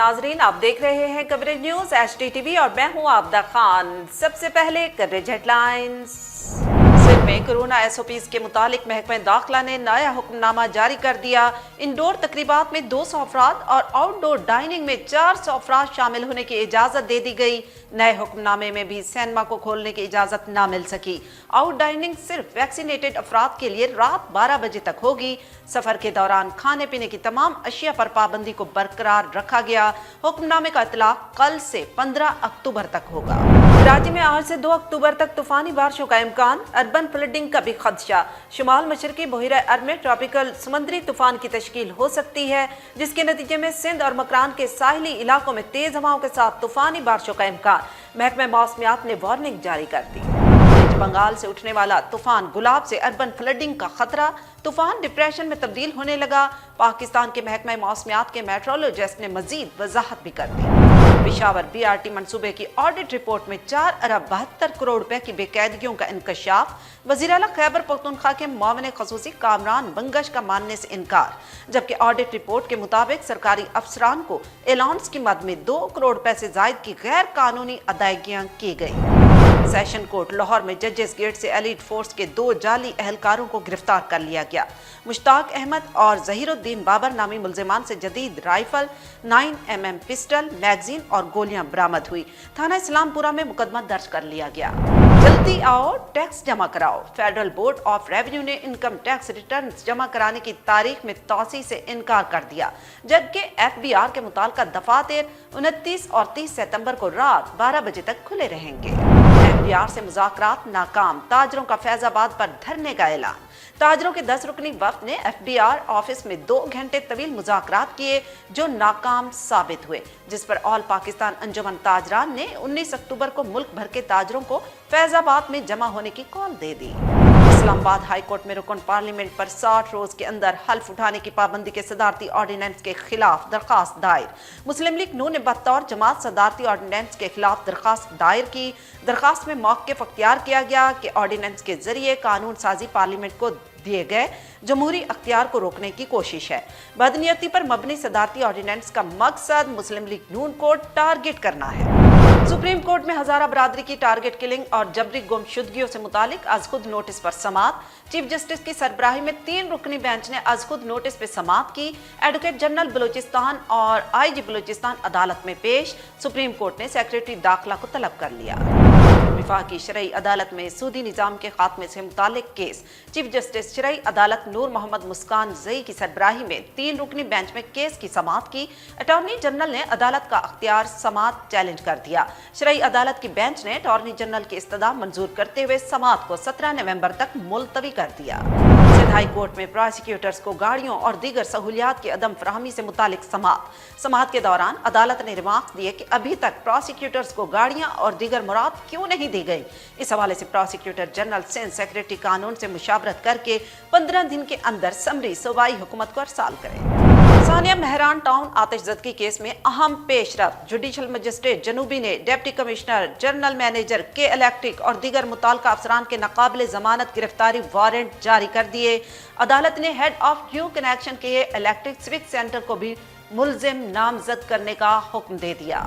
नाजरीन, आप देख रहे हैं कवरेज न्यूज HDTV और मैं हूं आबदा खान। सबसे पहले कवरेज हेडलाइंस। सिंध में कोरोना SOPs के मुतालिक महकमा दाखिला ने नया हुक्मनामा जारी कर दिया। इंडोर तकरीबात में 200 अफराद और आउटडोर डाइनिंग में 400 अफराद शामिल होने की इजाज़त दे दी गई। नए हुक्मनामे में भी सिनेमा को खोलने की इजाज़त ना मिल सकी। आउट डाइनिंग सिर्फ वैक्सीनेटेड अफराद के लिए रात 12 बजे तक होगी। सफर के दौरान खाने पीने की तमाम अशिया पर पाबंदी को बरकरार रखा गया। हुक्मनामे का इतलाक कल से 15 अक्टूबर तक होगा। राज्य में आज से 2 अक्टूबर तक तूफानी बारिशों का इम्कान, अर्बन फ्लडिंग का भी खदशा। शुमाल मशरकी बहिरा अरब में ट्रॉपिकल समुद्री तूफान की तश्कील हो सकती है, जिसके नतीजे में सिंध और मकरान के साहिली इलाकों में तेज हवाओं के साथ तूफानी बारिशों का इम्कान। महकमा मौसमियात ने वार्निंग जारी कर दी। बंगाल से उठने वाला तूफान गुलाब से अर्बन फ्लडिंग का खतरा, तूफान डिप्रेशन में तब्दील होने लगा। पाकिस्तान के महकमा मौसमियात के मेट्रोलॉजिस्ट ने मजीद वजाहत भी कर दी। पेशावर BRT मंसूबे की ऑडिट रिपोर्ट में 4 अरब 72 करोड़ रुपए की बेकायदगियों का इंकशाफ। वज़ीर आला खैबर पख्तूनख्वा के मुआविन खसूसी कामरान बंगश का मानने से इनकार, जबकि ऑडिट रिपोर्ट के मुताबिक सरकारी अफसरान को अलाउंस की मद में 2 करोड़ रुपए से जायद की गैर कानूनी अदायगियां की गई। सेशन कोर्ट लाहौर में जजेस गेट से एलीट फोर्स के 2 जाली अहलकारों को गिरफ्तार कर लिया गया। मुश्ताक अहमद और जहीरुद्दीन बाबर नामी मुल्जिमान से जदीद राइफल, 9mm पिस्टल, मैगजीन और गोलियां बरामद हुई। थाना इस्लामपुरा में मुकदमा दर्ज कर लिया गया। जल्दी आओ, टैक्स जमा कराओ। फेडरल बोर्ड ऑफ रेवेन्यू ने इनकम टैक्स रिटर्न जमा कराने की तारीख में तौसी से इनकार कर दिया, जबकि FBR के मुताल्लिका दफातर 29 और 30 सितंबर को रात 12 बजे तक खुले रहेंगे। FBR से मुज़ाकरात नाकाम, ताजरों का फैजाबाद पर धरने का ऐलान। ताजरों के 10 रुकनी वफ्द ने FBR ऑफिस में 2 घंटे तवील मुज़ाकरात किए, जो नाकाम साबित हुए, जिस पर ऑल पाकिस्तान अंजुमन ताजरान ने 19 अक्टूबर को मुल्क भर के ताजरों को फैजाबाद में जमा होने की कॉल दे दी। इस्लामाबाद हाई कोर्ट में रुकन पार्लियामेंट पर 60 रोज के अंदर हल्फ उठाने की पाबंदी के सदारती ऑर्डिनेंस के खिलाफ दरखास्त दायर। मुस्लिम लीग नून ने बतौर जमात सदारती ऑर्डिनेंस के खिलाफ दरखास्त दायर की। दरखास्त में मौक़िफ़ अख्तियार किया गया कि ऑर्डिनेंस के जरिए कानून साजी पार्लियामेंट को दिए गए जमहूरी अख्तियार को रोकने की कोशिश है। बदनीयती पर मबनी सदारती ऑर्डिनेंस का मकसद मुस्लिम लीग नून को टारगेट करना है। सुप्रीम कोर्ट में हजारा बरादरी की टारगेट किलिंग और जबरी गुमशुदगियों से मुतालिक आज खुद नोटिस पर समाअत। चीफ जस्टिस की सरबराही में 3 रुकनी बेंच ने आज खुद नोटिस पर समाअत की। एडवोकेट जनरल बलूचिस्तान और IG बलूचिस्तान अदालत में पेश। सुप्रीम कोर्ट ने सेक्रेटरी दाखिला को तलब कर लिया। विफाकी शरई अदालत में सूदी निज़ाम के खात्मे से मुतालिक केस। चीफ जस्टिस शरई अदालत नूर मोहम्मद मुस्कान जई की सरबराही में 3 रुकनी बेंच में केस की समाअत की। अटॉर्नी जनरल ने अदालत का अख्तियार समाअत चैलेंज कर दिया। शरई अदालत की बेंच ने अटॉर्नी जनरल की इस्तदा मंजूर करते हुए समाअत को 17 नवंबर तक मुलतवी कर दिया। सिंध हाई कोर्ट में प्रोसिक्यूटर्स को गाड़ियों और दीगर सहूलियात की अदम फराहमी से मुतालिक समाअत के दौरान अदालत ने रिमार्क्स दिए कि अभी तक प्रोसिक्यूटर्स को गाड़ियां और दीगर मुराद क्यों नहीं दी गई। इस हवाले से प्रोसिक्यूटर जनरल सिंध सेक्रेटरी कानून से मुशावरत करके 15 दिन के अंदर समरी सूबाई हुकूमत को अरसाल करें। सानिया मेहरान टाउन आतिशज़दगी केस में अहम पेशरफ। जुडिशल मजिस्ट्रेट जनूबी ने डिप्टी कमिश्नर, जनरल मैनेजर के इलेक्ट्रिक और दीगर मुताल्लिका अफसरान के नाकाबिले जमानत गिरफ्तारी वारंट जारी कर दिए। अदालत ने हेड ऑफ ड्यू कनेक्शन के इलेक्ट्रिक सिविक सेंटर को भी मुल्जिम नामजद करने का हुक्म दे दिया।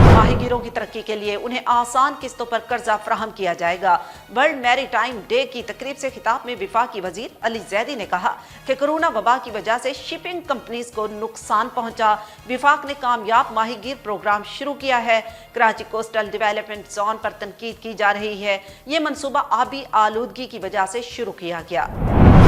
माहीगीरों की तरक्की के लिए उन्हें आसान किस्तों पर कर्जा फराहम किया जाएगा। वर्ल्ड मैरीटाइम डे की तकरीब से खिताब में विफाकी वजीर अली जैदी ने कहा कि कोरोना वबा की वजह से शिपिंग कंपनीज को नुकसान पहुंचा। विफाक ने कामयाब माहीगीर प्रोग्राम शुरू किया है। कराची कोस्टल डेवलपमेंट जोन पर तनकीद की जा रही है। ये मनसूबा आबी आलूदगी की वजह से शुरू किया गया।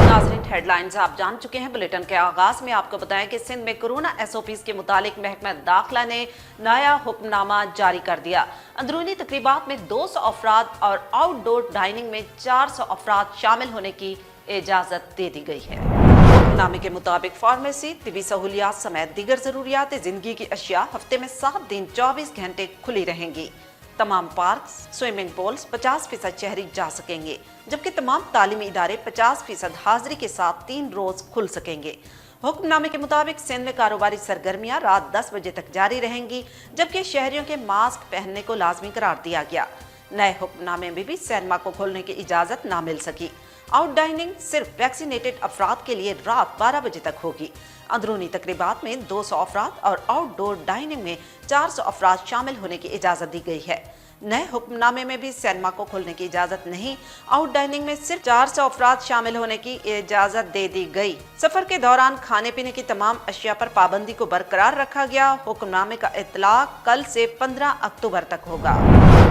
नाज़रीन, हेडलाइंस आप जान चुके हैं। बुलेटिन के आगाज में आपको बताएं कि सिंध में कोरोना SOPs के मुतालिक महकमा दाखिला ने नया हुक्मनामा जारी कर दिया। अंदरूनी तकरीबात में 200 अफराद और आउटडोर डाइनिंग में 400 अफराद शामिल होने की इजाज़त दे दी गई है। हुक्मनामे के मुताबिक फार्मेसी, तिबी सहूलियात समेत दीगर ज़रूरियात ज़िंदगी की अशिया हफ्ते में 7 दिन 24 घंटे खुली रहेंगी। तमाम पार्क, स्विमिंग पूल्स 50% शहरी जा सकेंगे, जबकि तमाम तालीमी इदारे 50% हाजिरी के साथ 3 रोज खुल सकेंगे। हुक्मनामे के मुताबिक सिंध में कारोबारी सरगर्मियां रात 10 बजे तक जारी रहेंगी, जबकि शहरियों के मास्क पहनने को लाजमी करार दिया गया। नए हुक्मनामे में भी सिनेमा को खोलने की इजाजत ना मिल सकी। आउट डाइनिंग सिर्फ वैक्सीनेटेड अफराद के लिए रात 12 बजे तक होगी। अंदरूनी तकरीबात में 200 अफराद और आउटडोर डाइनिंग में 400 अफराद शामिल होने की इजाज़त दी गई है। नए हुक्मनामे में भी सिनेमा को खोलने की इजाज़त नहीं, आउट डाइनिंग में सिर्फ 400 अफराद शामिल होने की इजाज़त दे दी गई। सफर के दौरान खाने पीने की तमाम अशिया पर पाबंदी को बरकरार रखा गया। हुक्मनामे का इतलाक कल से 15 अक्टूबर तक होगा।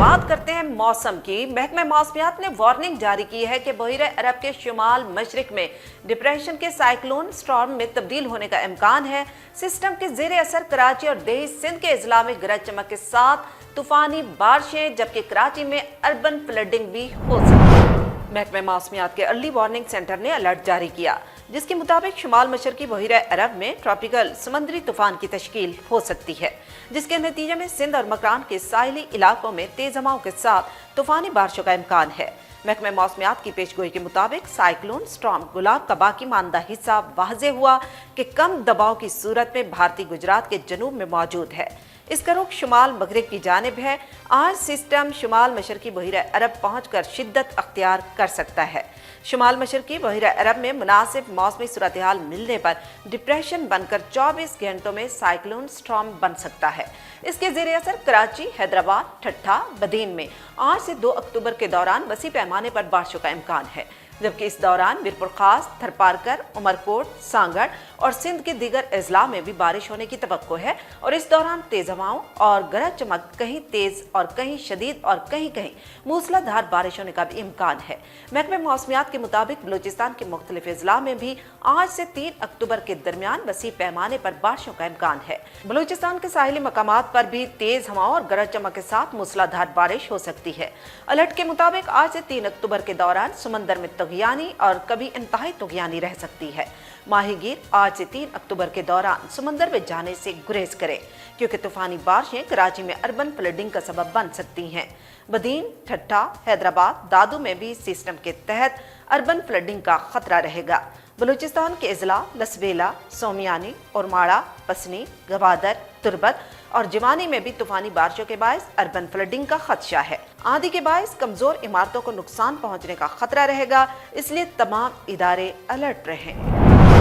बात करते हैं मौसम की। महकमा मौसमियात ने वार्निंग जारी की है कि बहिर अरब के शुमाल मशरिक में डिप्रेशन के साइक्लोन स्टॉर्म में तब्दील होने का इम्कान है। सिस्टम के जेर असर कराची और देही सिंध के अजला में गरज चमक के साथ तूफानी बारिशें, जबकि कराची में अर्बन फ्लडिंग भी हो सकती है। महकमा मौसमियात के अर्ली वार्निंग सेंटर ने अलर्ट जारी किया, जिसके मुताबिक शुमाल मशरकी बहिर अरब में ट्रॉपिकल समंदरी तूफान की तश्कील हो सकती है, जिसके नतीजे में सिंध और मकरान के साहिली इलाकों में तेज हवाओं के साथ तूफानी बारिशों का इम्कान है। महकमा मौसमियात की पेशगोई के मुताबिक साइक्लोन स्टॉर्म गुलाब का बाकी मानदा हिस्सा वाज़े हुआ कि कम दबाव की सूरत में भारतीय गुजरात के जनूब में मौजूद है। इसका रुख शुमाल मगरिब की जानिब है। आज सिस्टम शुमाल मशरकी बहिर अरब पहुंचकर शिद्दत अख्तियार कर सकता है। शुमाल मशरकी बहिर अरब में मुनासिब मौसमी सूरत हाल मिलने पर डिप्रेशन बनकर 24 घंटों में साइक्लोन स्टॉर्म बन सकता है। इसके ज़ेरे असर कराची, हैदराबाद, ठट्ठा, बदीन में आज से 2 अक्टूबर के दौरान वसी पैमाने पर बारिशों का इम्कान है, जबकि इस दौरान मीरपुर खास, थरपारकर, उमरकोट, सांगड़ और सिंध के दीगर अजला में भी बारिश होने की तवक्को है। और इस दौरान तेज हवाओं और गरज चमक, कहीं तेज और कहीं शदीद और कहीं कहीं मूसलाधार बारिश होने का भी इम्कान है। महकमा मौसमियात के मुताबिक बलूचिस्तान के मुख्तलिफ अजला में भी आज से 3 अक्टूबर के दरमियान वसी पैमाने पर बारिशों का इम्कान है। बलूचिस्तान के साहिली मकामात पर भी तेज हवाओं और गरज चमक के साथ मूसलाधार बारिश हो सकती है। अलर्ट के मुताबिक आज से 3 अक्टूबर के दौरान समंदर में तुग़यानी और कभी इंतहाई तुग़यानी रह सकती है। माहीगीर आज से 3 अक्टूबर के दौरान समंदर में जाने से गुरेज करें, क्योंकि तूफानी बारिशें कराची में अर्बन फ्लडिंग का सबब बन सकती हैं। बदीन, ठट्ठा, हैदराबाद, दादू में भी सिस्टम के तहत अर्बन फ्लडिंग का खतरा रहेगा। बलूचिस्तान के अजला लसबेला, सोमियानी, उरमाड़ा, पसनी, गवादर, तुरबत और जिवानी में भी तूफानी बारिशों के बायस अर्बन फ्लडिंग का खदशा है। आंधी के बायस कमजोर इमारतों को नुकसान पहुंचने का खतरा रहेगा, इसलिए तमाम इदारे अलर्ट रहें।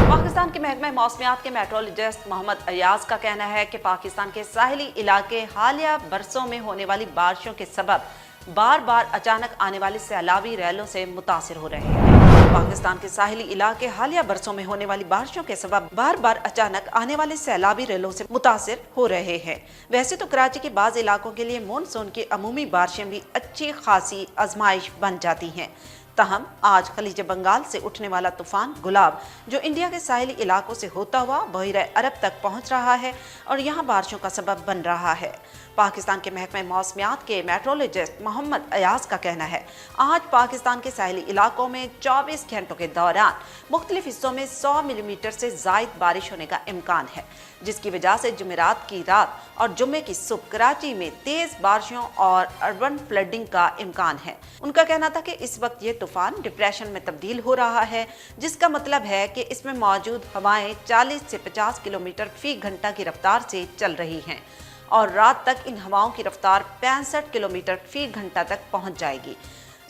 पाकिस्तान के महकमा मौसमियात के मेट्रोलॉजिस्ट मोहम्मद अयाज का कहना है कि पाकिस्तान के साहिली इलाके हालिया बरसों में होने वाली बारिशों के सबब बार बार अचानक आने वाली सैलाबी रैलों से मुतासिर हो रहे हैं। पाकिस्तान के साहिली इलाके हालिया बरसों में होने वाली बारिशों के सबब बार बार अचानक आने वाले सैलाबी रैलों से मुतासिर हो रहे हैं। वैसे तो कराची के बाज़ इलाकों के लिए मानसून की अमूमी बारिशें भी अच्छी खासी आजमाइश बन जाती हैं। तहम आज खलीज बंगाल से उठने वाला तूफान गुलाब, जो इंडिया के साहिली इलाकों से होता हुआ बहिर अरब तक पहुंच रहा है और यहां बारिशों का सबब बन रहा है। पाकिस्तान के महकमा मौसमियात के मेट्रोलॉजिस्ट मोहम्मद अयाज का कहना है, आज पाकिस्तान के साहिली इलाकों में 24 घंटों के दौरान मुख्तलिफ हिस्सों में 100 मिलीमीटर से ज़ायद बारिश होने का इम्कान है, जिसकी वजह से जुमेरात की रात और जुम्मे की सुबह कराची में तेज बारिशों और अर्बन फ्लडिंग का इम्कान है। उनका कहना था कि इस वक्त ये तूफान डिप्रेशन में तब्दील हो रहा है, जिसका मतलब है कि इसमें मौजूद हवाएं 40 से 50 किलोमीटर फी घंटा की रफ्तार से चल रही हैं और रात तक इन हवाओं की रफ्तार 65 किलोमीटर फी घंटा तक पहुंच जाएगी।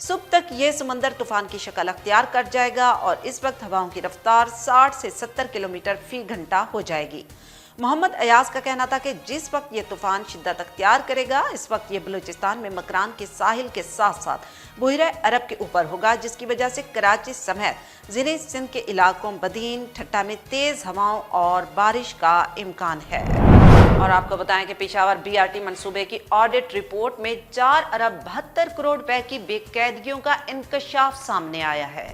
सुबह तक ये समंदर तूफान की शक्ल अख्तियार कर जाएगा और इस वक्त हवाओं की रफ्तार 60 से 70 किलोमीटर फी घंटा हो जाएगी। मोहम्मद अयाज का कहना था कि जिस वक्त ये तूफान शिद्दत अख्तियार करेगा, इस वक्त ये बलूचिस्तान में मकरान के साहिल के साथ साथ बहिर अरब के ऊपर होगा, जिसकी वजह से कराची समेत ज़िले सिंध के इलाकों बदीन, ठट्ठा में तेज हवाओं और बारिश का इम्कान है। और आपको बताएं कि पेशावर BRT मंसूबे की ऑडिट रिपोर्ट में 4 अरब 72 करोड़ रुपए की बेकायदगियों का इंकशाफ सामने आया है।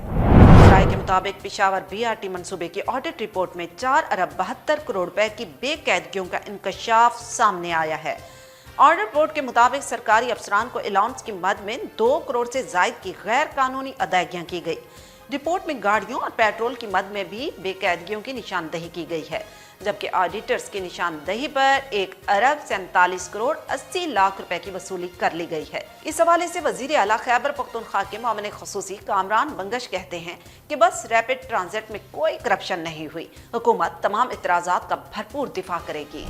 राय के मुताबिक पेशावर BRT मंसूबे की ऑडिट रिपोर्ट में 4 अरब 72 करोड़ रुपए की बेकायदगियों का इंकशाफ सामने आया है। ऑडिट रिपोर्ट के मुताबिक सरकारी अफसरान को अलाउंस की मद में 2 करोड़ से जायद की गैर कानूनी अदायगियां की गई। रिपोर्ट में गाड़ियों और पेट्रोल की मद में भी बेकायदगियों की निशानदही की गई है, जबकि ऑडिटर्स की निशानदही पर 1 अरब 47 करोड़ 80 लाख रुपए की वसूली कर ली गई है। इस हवाले से वजीर आला खैबर पख्तूनख्वा के मामले खसूसी कामरान बंगश कहते हैं कि बस रैपिड ट्रांजिट में कोई करप्शन नहीं हुई, हुकूमत तमाम इतराजात का भरपूर दिफा करेगी।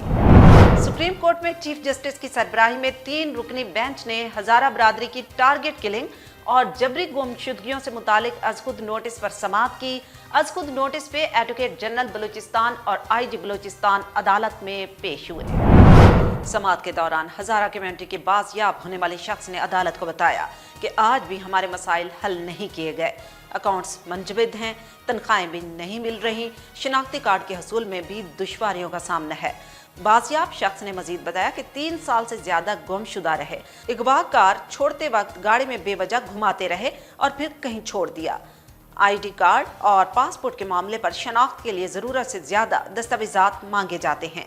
सुप्रीम कोर्ट में चीफ जस्टिस की सरबराही में 3 रुकनी बेंच ने हजारा बरादरी की टारगेट किलिंग और जबरी गुमशुदगियों से मुतालिक अजखुद नोटिस पर समाअत की। अजखुद नोटिस पे एडवोकेट जनरल बलूचिस्तान और आईजी बलूचिस्तान अदालत में पेश हुए। समाअत के दौरान हजारा कम्युनिटी के बाजियाब होने वाले शख्स ने अदालत को बताया कि आज भी हमारे मसाइल हल नहीं किए गए, अकाउंट्स मंजबिद हैं, तनख्वाहें भी नहीं मिल रही, शिनाख्ती कार्ड के हसूल में भी दुश्वारियों का सामना है। बाजियाब शख्स ने मजीद बताया कि 3 साल से ज्यादा गुमशुदा रहे, अगवाकार छोड़ते वक्त गाड़ी में बेवजह घुमाते रहे और फिर कहीं छोड़ दिया। आईडी कार्ड और पासपोर्ट के मामले पर शनाख्त के लिए जरूरत से ज्यादा दस्तावेजात मांगे जाते हैं।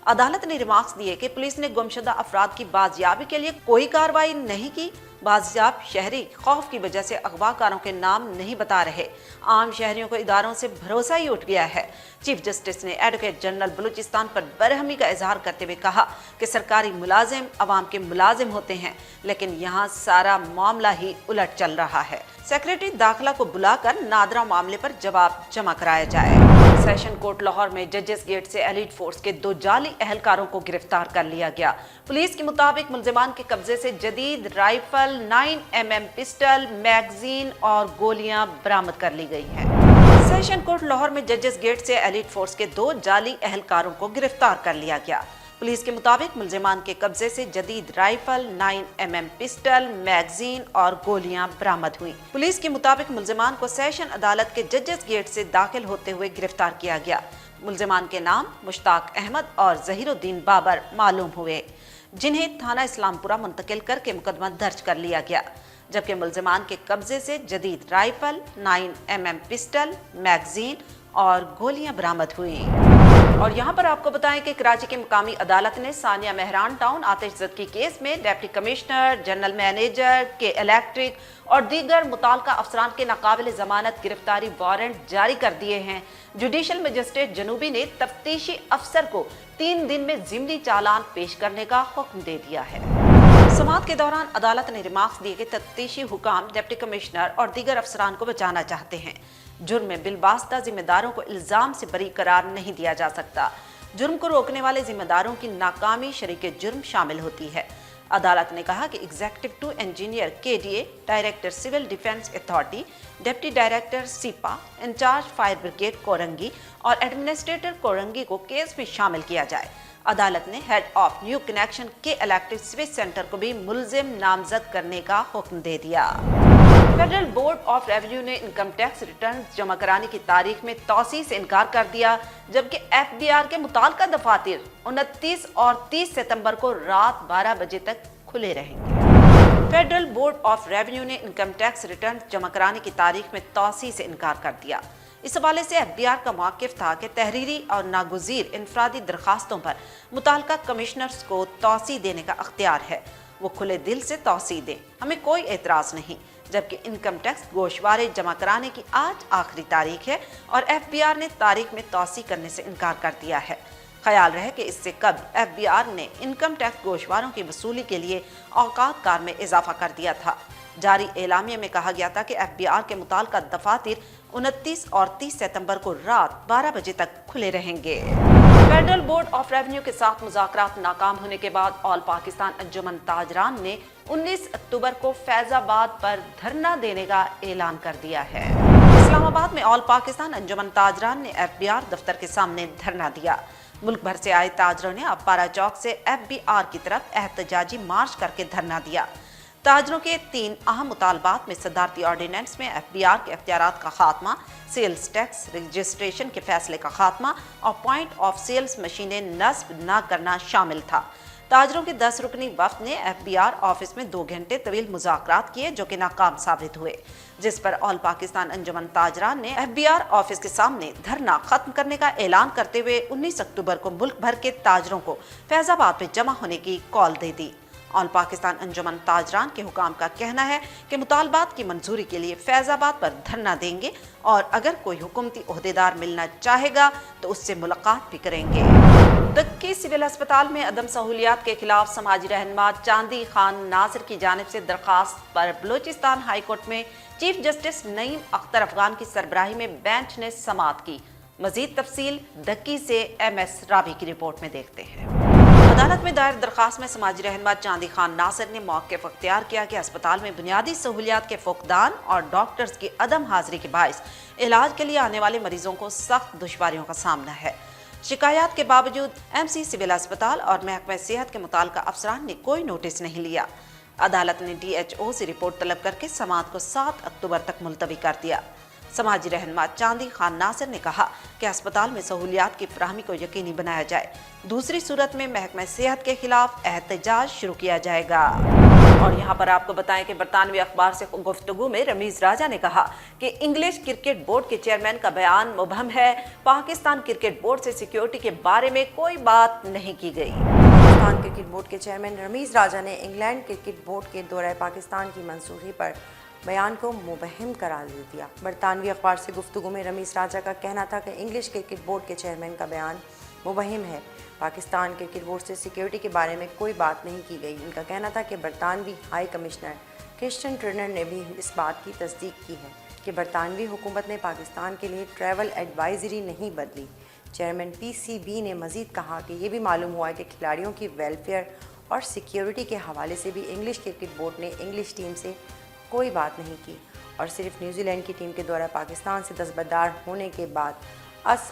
अदालत ने रिमार्क्स दिए कि पुलिस ने गुमशुदा अफराद की बाजियाबी के लिए कोई कार्रवाई नहीं की। बाजियाब शहरी खौफ की वजह से अगवाकारों के नाम नहीं बता रहे। आम शहरियों को इदारों से भरोसा ही उठ गया है। चीफ जस्टिस ने एडवोकेट जनरल बलूचिस्तान पर बरहमी का इजहार करते हुए कहा कि सरकारी मुलाजिम अवाम के मुलाजिम होते हैं, लेकिन यहाँ सारा मामला ही उलट चल रहा है। सेक्रेटरी दाखिला को बुलाकर नादरा मामले पर जवाब जमा कराया जाए। सेशन कोर्ट लाहौर में जजेस गेट से एलीट फोर्स के 2 जाली अहलकारों को गिरफ्तार कर लिया गया। पुलिस के मुताबिक मुल्जिमान के कब्जे से जदीद राइफल, 9mm पिस्टल, मैगजीन और गोलियां बरामद कर ली गई हैं। सेशन कोर्ट लाहौर में जजेस गेट से एलीट फोर्स के 2 जाली अहलकारों को गिरफ्तार कर लिया गया। पुलिस के मुताबिक मुल्जिमान के कब्जे से जदीद राइफल, 9mm पिस्टल, मैगजीन और गोलियां बरामद हुई। पुलिस के मुताबिक मुल्जिमान को सेशन अदालत के जजेस गेट से दाखिल होते हुए गिरफ्तार किया गया। मुल्जिमान के नाम मुश्ताक अहमद और जहीरुद्दीन बाबर मालूम हुए, जिन्हें थाना इस्लामपुरा मुंतकिल करके मुकदमा दर्ज कर लिया गया, जबकि मुल्जिमान के कब्जे से जदीद राइफल, 9mm पिस्टल, मैगजीन और गोलियां बरामद हुई। और यहाँ पर आपको बताएं कि कराची की मुकामी अदालत ने सानिया मेहरान टाउन आतिशज़दगी केस में डिप्टी कमिश्नर, जनरल मैनेजर के इलेक्ट्रिक और दीगर मुताल्लिका अफसरान के नाकाबिल जमानत गिरफ्तारी वारंट जारी कर दिए हैं। जुडिशल मजिस्ट्रेट जनूबी ने तफ्तीशी अफसर को 3 दिन में ज़िमनी चालान पेश करने का हुक्म दे दिया है। समाअत के दौरान अदालत ने रिमार्क्स दिए कि तफ्तीशी हुकाम डिप्टी कमिश्नर और दीगर अफसरान को बचाना चाहते हैं। जुर्म में बिलवास्ता जिम्मेदारों को इल्जाम से बरी करार नहीं दिया जा सकता। जुर्म को रोकने वाले जिम्मेदारों की नाकामी शरीके जुर्म शामिल होती है। अदालत ने कहा कि executive engineer KDA, director civil defence authority, deputy director सिपा, इंचार्ज फायर ब्रिगेड कोरंगी और एडमिनिस्ट्रेटर कोरंगी को केस में शामिल किया जाए। अदालत ने हेड ऑफ न्यू कनेक्शन के इलेक्ट्रिक स्विच सेंटर को भी मुल्जिम नामजद करने का हुक्म दे दिया। फेडरल बोर्ड ऑफ रेवेन्यू ने इनकम टैक्स रिटर्न जमा कराने की तारीख में तौसी से इनकार कर दिया, जबकि FBR के मुताल्लिका दफातर 29 और 30 सितंबर को रात 12 बजे तक खुले रहेंगे। फेडरल बोर्ड ऑफ रेवेन्यू ने इनकम टैक्स रिटर्न जमा कराने की तारीख में तौसी से इनकार कर दिया। इस हवाले से FBR का मौक़िफ़ था कि तहरीरी और नागुज़ीर इनफरादी दरखास्तों पर मुताल्लिका कमिश्नर्स को तौसी देने का अख्तियार है, वो खुले दिल से तौसी दें, हमें कोई एतराज़ नहीं। जबकि इनकम टैक्स गोशवारे जमा कराने की आज आखिरी तारीख है और FBR ने तारीख में तौसी करने से इनकार कर दिया है। ख्याल रहे कि इससे कबल FBR ने इनकम टैक्स गोशवारों की वसूली के लिए औकात कार में इजाफा कर दिया था। जारी एलामिया में कहा गया था कि FBR के मुताल्लिका दफातर 29 और 30 सितंबर को रात 12 बजे तक खुले रहेंगे। फेडरल बोर्ड ऑफ रेवेन्यू के साथ मुज़ाकरात नाकाम होने के बाद ऑल पाकिस्तान अंजुमन ताजरान ने 19 अक्टूबर को फैजाबाद पर धरना देने का ऐलान कर दिया है। इस्लामाबाद में ऑल पाकिस्तान अंजुमन ताजरान ने FBR दफ्तर के सामने धरना दिया। मुल्क भर से आए ताजरों ने अपारा चौक से FBR की तरफ एहतजाजी मार्च करके धरना दिया। ताजरों के 3 अहम मुतालबात में सदारती ऑर्डिनेंस में FBR के अख्तियारात का खात्मा, सेल्स टैक्स रजिस्ट्रेशन के फैसले का खात्मा और पॉइंट ऑफ सेल्स मशीनें नस्ब न करना शामिल था। ताजरों के 10 रुकनी वफ्द ने FBR ऑफिस में 2 घंटे तवील मुज़ाकरात किए, जो कि नाकाम साबित हुए, जिस पर ऑल पाकिस्तान अंजुमन ताजरान ने FBR ऑफिस के सामने धरना खत्म करने का ऐलान करते हुए 19 अक्टूबर को मुल्क भर के ताजरों को फैजाबाद में जमा होने की कॉल दे दी। ऑल पाकिस्तान अंजुमन ताजरान के हुकाम का कहना है कि मुतालबात की मंजूरी के लिए फैजाबाद पर धरना देंगे और अगर कोई हुकूमती ओहदेदार मिलना चाहेगा तो उससे मुलाकात भी करेंगे। दक्की सिविल अस्पताल में अदम सहूलियात के खिलाफ समाजी रहनुमा चांदी खान नासिर की जानिब से दरखास्त पर बलूचिस्तान हाई कोर्ट में चीफ जस्टिस नईम अख्तर अफगान की सरबराही में बेंच ने समाअत की। मजीद तफसील दक्की से MS रावी की रिपोर्ट में देखते हैं। अदालत में दायर दरखास्त में समाजी रहनुमा चांदी खान नासिर ने मौक़िफ़ अख्तियार किया कि अस्पताल में बुनियादी सहूलियात के फुकदान और डॉक्टर्स की अदम हाजिरी के बायस इलाज के लिए आने वाले मरीजों को सख्त दुश्वारियों का सामना है। शिकायत के बावजूद एमसी सिविल अस्पताल और महकमा सेहत के मुताल्लिका अफसरान ने कोई नोटिस नहीं लिया। अदालत ने DHO से रिपोर्ट तलब करके समाअत को 7 अक्टूबर तक मुलतवी कर दिया। समाजी रहनुमा चांदी खान नासिर ने कहा कि अस्पताल में सहूलियात की फराहमी को यकीनी बनाया जाए, दूसरी सूरत में महकमा सेहत के खिलाफ एहतजाज शुरू किया जाएगा। और यहाँ पर आपको बताएं कि बरतानवी अखबार से गुफ्तगू में रमीज राजा ने कहा कि इंग्लिश क्रिकेट बोर्ड के चेयरमैन का बयान मुबहम है। पाकिस्तान क्रिकेट बोर्ड से सिक्योरिटी के बारे में कोई बात नहीं की गई। पाकिस्तान क्रिकेट बोर्ड के चेयरमैन रमीज राजा ने इंग्लैंड क्रिकेट बोर्ड के दौरे पाकिस्तान की मंसूखी पर बयान को मुबहम करार दे दिया। बरतानवी अखबार से गुफ्तगू में रमीज राजा का कहना था कि इंग्लिश क्रिकेट बोर्ड के चेयरमैन का बयान मुबहम है। पाकिस्तान क्रिकेट बोर्ड से सिक्योरिटी के बारे में कोई बात नहीं की गई। उनका कहना था कि बरतानवी हाई कमिश्नर क्रिश्चियन ट्रेनर ने भी इस बात की तस्दीक की है कि बरतानवी हुकूमत ने पाकिस्तान के लिए ट्रैवल एडवाइजरी नहीं बदली। चेयरमैन PCB ने मज़ीद कहा कि ये भी मालूम हुआ है कि खिलाड़ियों की वेलफेयर और सिक्योरिटी के हवाले से भी इंग्लिश क्रिकेट बोर्ड ने इंग्लिश टीम से कोई बात नहीं की और सिर्फ न्यूजीलैंड की टीम के दौरा पाकिस्तान से दस्तबरदार होने के बाद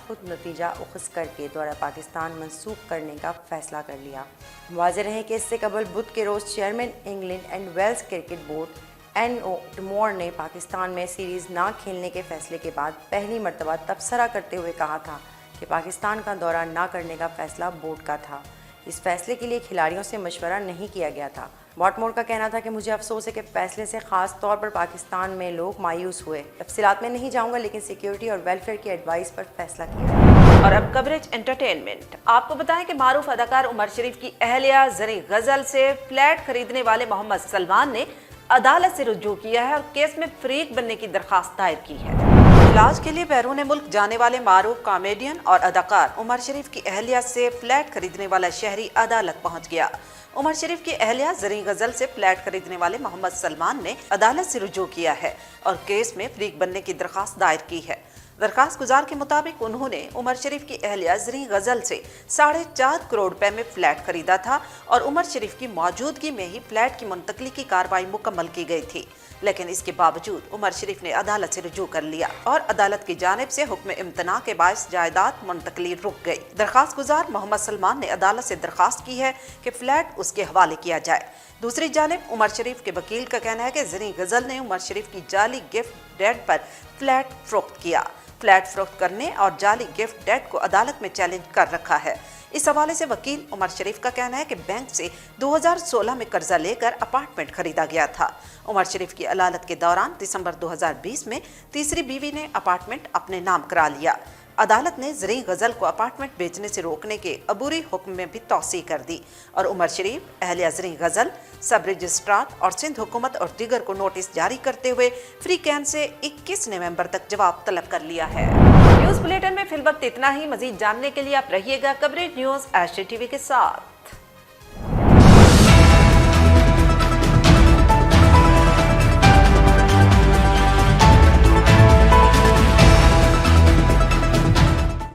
खुद नतीजा उखस करके दौरा पाकिस्तान मनसूख करने का फैसला कर लिया। वाज़ेह रहे कि इससे कबल बुध के रोज़ chairman England and Wales cricket board NO टमोर ने पाकिस्तान में सीरीज़ ना खेलने के फैसले के बाद पहली मरतबा तबसरा करते हुए कहा था कि पाकिस्तान का दौरा ना करने का फैसला बोर्ड का था। इस फैसले के लिए खिलाड़ियों से मशवरा नहीं किया गया था। बॉटमोर का कहना था कि मुझे अफसोस है कि फैसले से ख़ास तौर पर पाकिस्तान में लोग मायूस हुए। तफसीलात में नहीं जाऊंगा, लेकिन सिक्योरिटी और वेलफेयर की एडवाइस पर फैसला किया। और अब कवरेज एंटरटेनमेंट। आपको बताएं कि मारूफ अदाकार उमर शरीफ की अहलिया ज़री गज़ल से फ्लैट खरीदने वाले मोहम्मद सलमान ने अदालत से रुजू किया है और केस में फरीक बनने की दरख्वास्त दायर की है। इलाज के लिए बैरून मुल्क जाने वाले मारूफ कॉमेडियन और अदाकार उमर शरीफ की अहलिया से फ्लैट खरीदने वाला शहरी अदालत पहुंच गया। उमर शरीफ की अहलिया ज़री गज़ल से फ्लैट खरीदने वाले मोहम्मद सलमान ने अदालत से रुजू किया है और केस में फरीक बनने की दरख्वास्त दायर की है। दरखास्त गुजार के मुताबिक उन्होंने उमर शरीफ की अहलिया ज़री गज़ल से 4.5 करोड़ रुपए में फ्लैट खरीदा था और उमर शरीफ की मौजूदगी में ही फ्लैट की मुंतकली की कार्रवाई मुकम्मल की गई थी, लेकिन इसके बावजूद उमर शरीफ ने अदालत से रुजू कर लिया और अदालत की जानिब से हुक्म इम्तना के बायस जायदाद मुंतकली रुक गई। दरखास्त गुजार मोहम्मद सलमान ने अदालत से दरखास्त की है कि फ्लैट उसके हवाले किया जाए। दूसरी जानिब उमर शरीफ के वकील का कहना है कि ज़री गज़ल ने उमर शरीफ की जाली गिफ्ट डेड पर फ्लैट फरोख्त किया। फ्लैट फरोख्त करने और जाली गिफ्ट डेड को अदालत में चैलेंज कर रखा है। इस हवाले से वकील उमर शरीफ का कहना है कि बैंक से 2016 में कर्जा लेकर अपार्टमेंट खरीदा गया था। उमर शरीफ की अदालत के दौरान दिसंबर 2020 में तीसरी बीवी ने अपार्टमेंट अपने नाम करा लिया। अदालत ने ज़री गज़ल को अपार्टमेंट बेचने से रोकने के अबूरी हुक्म में भी तौसीह कर दी और उमर शरीफ, अहलिया ज़री गज़ल, सब रजिस्ट्रार और सिंध हुकूमत और दीगर को नोटिस जारी करते हुए फ्री कैन से 21 नवंबर तक जवाब तलब कर लिया है। न्यूज़ बुलेटिन में फिल वक्त इतना ही। मजीद जानने के लिए आप रहिएगा कवरेज न्यूज़ HDTV के साथ।